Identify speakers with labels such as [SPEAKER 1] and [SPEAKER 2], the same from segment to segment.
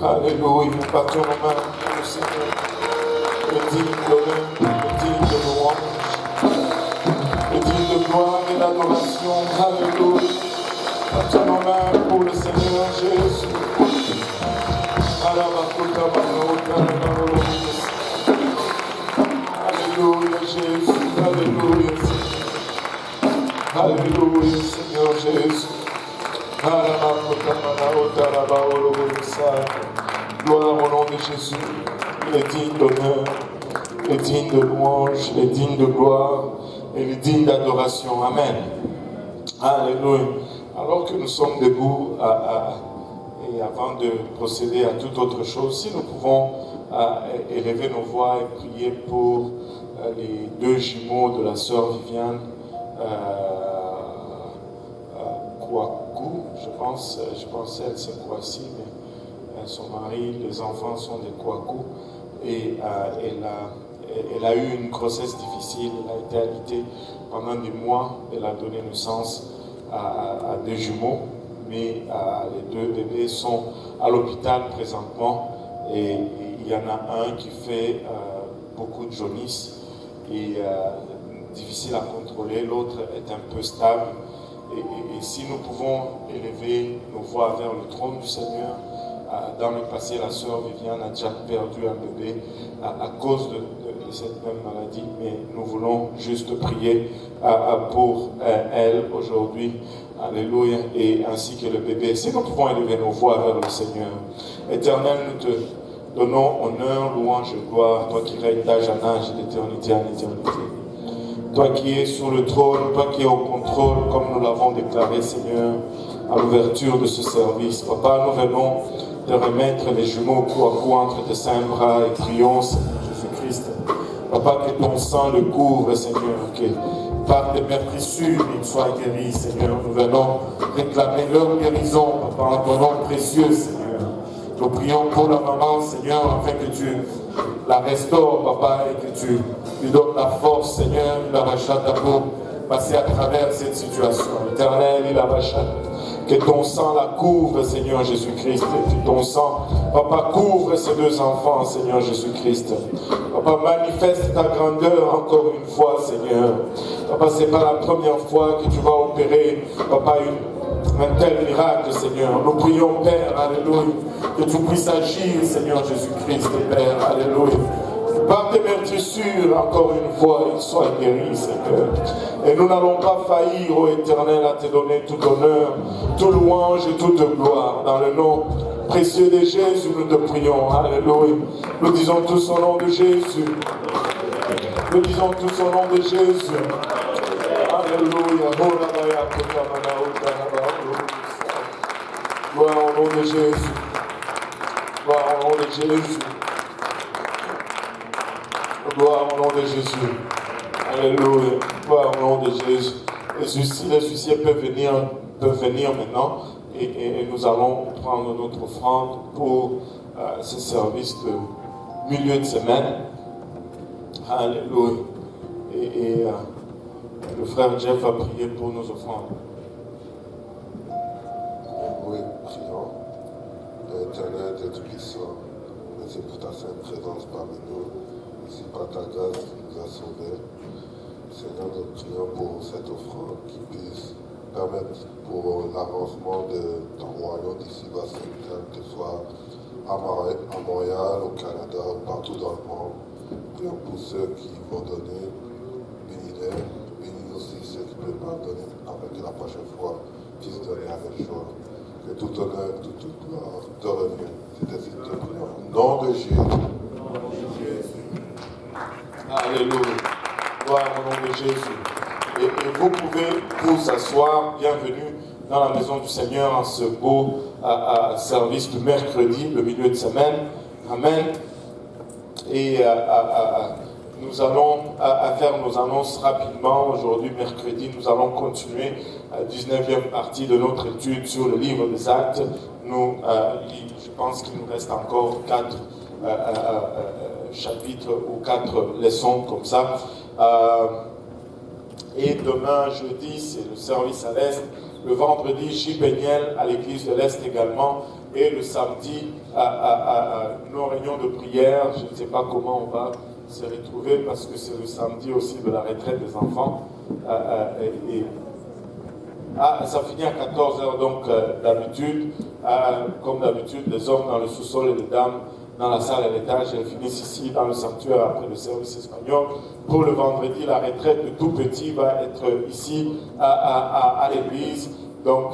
[SPEAKER 1] Alléluia, nous partons nos mains pour le Seigneur, le digne d'honneur, le digne de louange, le digne de gloire et d'adoration. Alléluia, partons nos mains pour le Seigneur Jésus. Alléluia Jésus, alléluia Seigneur. Alléluia Seigneur Jésus. Gloire au nom de Jésus. Il est digne d'honneur, il est digne de louange, il est digne de gloire, et il est digne d'adoration. Amen. Alléluia. Alors que nous sommes debout et avant de procéder à toute autre chose, si nous pouvons élever nos voix et prier pour les deux jumeaux de la sœur Viviane Kouakou, je pensais elle c'est Kouassi, mais son mari, les enfants sont des Kouakou, et elle a eu une grossesse difficile, elle a été alitée pendant des mois, elle a donné naissance à deux jumeaux, mais les deux bébés sont à l'hôpital présentement, et il y en a un qui fait beaucoup de jaunisse et difficile à contrôler, l'autre est un peu stable. Et si nous pouvons élever nos voix vers le trône du Seigneur, dans le passé, la sœur Viviane a déjà perdu un bébé à cause de cette même maladie, mais nous voulons juste prier pour elle aujourd'hui. Alléluia, et ainsi que le bébé. Si nous pouvons élever nos voix vers le Seigneur. Éternel, nous te donnons honneur, louange et gloire, toi qui règnes d'âge en âge et d'éternité en éternité. Toi qui es sur le trône, toi qui es au contrôle, comme nous l'avons déclaré, Seigneur, à l'ouverture de ce service. Papa, nous venons de remettre les jumeaux coup à coup entre tes saints bras et prions, Seigneur Jésus-Christ. Papa, que ton sang le couvre, Seigneur, que par tes meurtrissures, ils soient guéris, Seigneur. Nous venons réclamer leur guérison, Papa, en ton nom précieux, Seigneur. Nous prions pour la maman, Seigneur, afin que tu la restaures, Papa, et que tu lui donnes la force, Seigneur, il la rachète pour passer à travers cette situation. Éternel, il la rachète. Que ton sang la couvre, Seigneur Jésus-Christ. Et que ton sang, Papa, couvre ces deux enfants, Seigneur Jésus-Christ. Papa, manifeste ta grandeur encore une fois, Seigneur. Papa, ce n'est pas la première fois que tu vas opérer, Papa, un tel miracle, Seigneur. Nous prions, Père, alléluia, que tu puisses agir, Seigneur Jésus-Christ, Père, alléluia. Par tes meurtrissures, encore une fois, ils soient guéris, Seigneur. Et nous n'allons pas faillir, ô Éternel, à te donner tout honneur, toute louange et toute gloire. Dans le nom précieux de Jésus, nous te prions. Alléluia. Nous disons tous au nom de Jésus. Nous disons tous au nom de Jésus. Alléluia. Gloire au nom de Jésus. Gloire au nom de Jésus. Gloire au nom de Jésus. Alléluia. Gloire au nom de Jésus. Si les huissiers peuvent venir maintenant et nous allons prendre notre offrande pour ce service de milieu de semaine. Alléluia. Et le frère Jeff va prier pour nos offrandes.
[SPEAKER 2] Oui, prions. Éternel, Dieu Tout-Puissant, merci pour ta sainte présence parmi nous. Merci par ta grâce qui nous a sauvés. Seigneur, nous prions pour cette offrande qui puisse permettre pour l'avancement de ton royaume d'ici bas sur terre, que ce soit à Montréal, au Canada, partout dans le monde. Prions pour ceux qui vont donner, bénis-les, bénis aussi ceux qui ne peuvent pas donner, afin que la prochaine fois puissent donner avec joie. Que tout honneur, toute gloire te revienne. C'est ainsi que te prions. Au nom de Jésus.
[SPEAKER 1] Alléluia. Gloire au nom de Jésus. Et vous pouvez vous asseoir. Bienvenue dans la maison du Seigneur en ce beau service du mercredi, le milieu de semaine. Amen. Et nous allons faire nos annonces rapidement. Aujourd'hui, mercredi, nous allons continuer la 19e partie de notre étude sur le livre des Actes. Je pense qu'il nous reste encore 4 chapitres ou 4 leçons comme ça. Et demain, jeudi, c'est le service à l'Est. Le vendredi, J. Béniel à l'église de l'Est également. Et le samedi, nos réunions de prière. Je ne sais pas comment on va se retrouver parce que c'est le samedi aussi de la retraite des enfants. Ça finit à 14h, donc d'habitude, comme d'habitude, les hommes dans le sous-sol et les dames dans la salle à l'étage, elles finissent ici dans le sanctuaire après le service espagnol. Pour le vendredi, la retraite de tout petit va être ici à l'église Donc,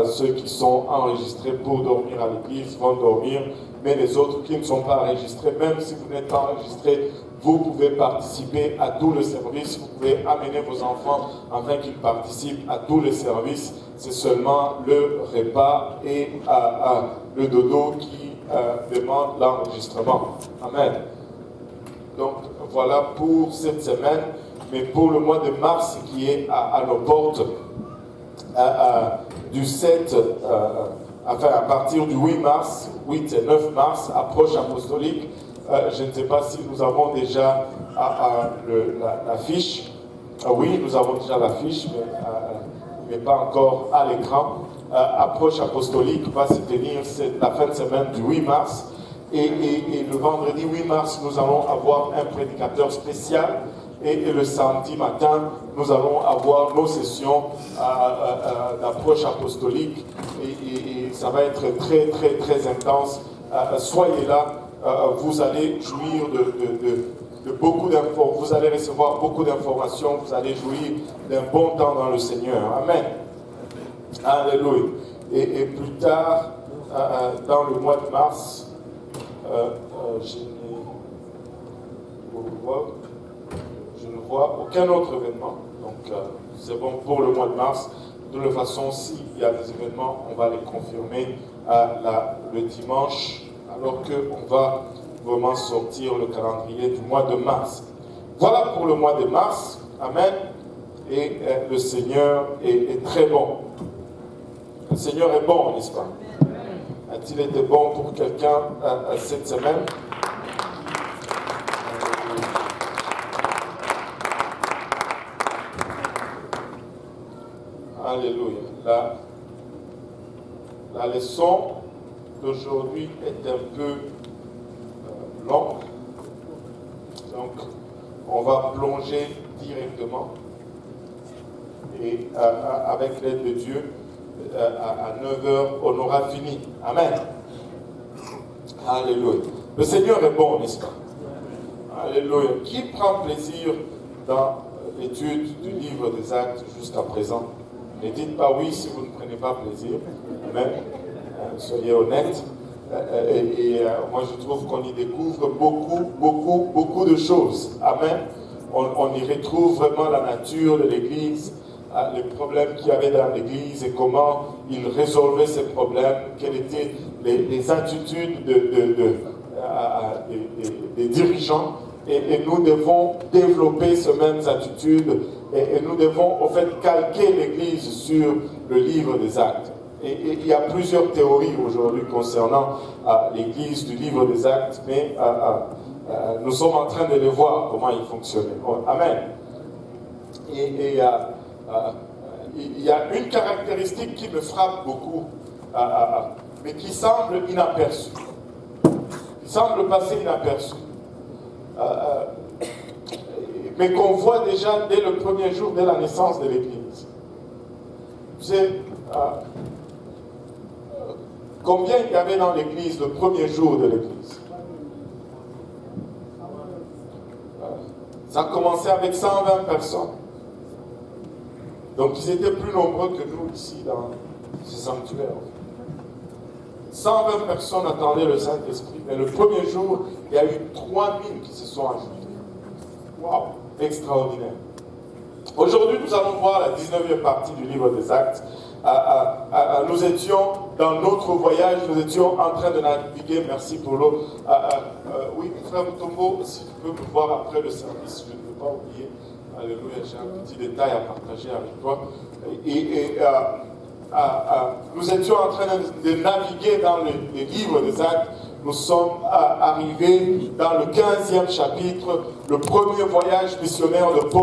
[SPEAKER 1] ceux qui sont enregistrés pour dormir à l'église vont dormir, mais les autres qui ne sont pas enregistrés, même si vous n'êtes pas enregistrés, vous pouvez participer à tout le service. Vous pouvez amener vos enfants afin qu'ils participent à tout le service. C'est seulement le repas et le dodo qui demande l'enregistrement. Amen. Donc, voilà pour cette semaine. Mais pour le mois de mars qui est à nos portes, du 7, à partir du 8 mars, 8 et 9 mars, approche apostolique. Je ne sais pas si nous avons déjà l'affiche. Oui, nous avons déjà l'affiche, mais pas encore à l'écran. Approche apostolique va se tenir la fin de semaine du 8 mars. Et le vendredi 8 mars, nous allons avoir un prédicateur spécial. Et le samedi matin, nous allons avoir nos sessions d'approche apostolique. Et ça va être très, très, très intense. Soyez là. Vous allez jouir de beaucoup d'informations, vous allez recevoir beaucoup d'informations, vous allez jouir d'un bon temps dans le Seigneur. Amen. Alléluia. Et plus tard, dans le mois de mars, je ne vois aucun autre événement. Donc, c'est bon pour le mois de mars. De toute façon, s'il y a des événements, on va les confirmer le dimanche, alors qu'on va vraiment sortir le calendrier du mois de mars. Voilà pour le mois de mars. Amen. Et le Seigneur est très bon. Le Seigneur est bon, n'est-ce pas? A-t-il été bon pour quelqu'un cette semaine? Alléluia. La leçon d'aujourd'hui est un peu longue. Donc, on va plonger directement. Et avec l'aide de Dieu, à 9h, on aura fini. Amen. Alléluia. Le Seigneur est bon, n'est-ce pas? Alléluia. Qui prend plaisir dans l'étude du livre des Actes jusqu'à présent? Ne dites pas oui si vous ne prenez pas plaisir. Amen. Soyez honnêtes. Moi, je trouve qu'on y découvre beaucoup de choses. Amen. On y retrouve vraiment la nature de l'Église, les problèmes qu'il y avait dans l'Église et comment il résolvait ces problèmes, quelles étaient les attitudes des dirigeants. Et nous devons développer ces mêmes attitudes et nous devons, en fait, calquer l'Église sur le livre des Actes. Et il y a plusieurs théories aujourd'hui concernant l'Église du livre des Actes, mais nous sommes en train de les voir, comment ils fonctionnent. Amen. Et il y a une caractéristique qui me frappe beaucoup, mais qui semble inaperçue. Qui semble passer inaperçue. Mais qu'on voit déjà dès le premier jour, dès la naissance de l'Église. Vous savez, combien il y avait dans l'Église le premier jour de l'Église? Ça a commencé avec 120 personnes. Donc ils étaient plus nombreux que nous ici dans ce sanctuaire. 120 personnes attendaient le Saint-Esprit, mais le premier jour, il y a eu 3000 qui se sont ajoutés. Waouh, extraordinaire. Aujourd'hui, nous allons voir la 19e partie du livre des Actes. Nous étions dans notre voyage, nous étions en train de naviguer, merci pour l'eau. Oui, frère Mutombo, si tu peux me voir après le service, je ne peux pas oublier. Alléluia, j'ai un petit détail à partager avec toi. Nous étions en train de naviguer dans les livres des Actes. Nous sommes arrivés dans le 15e chapitre, le premier voyage missionnaire de Paul.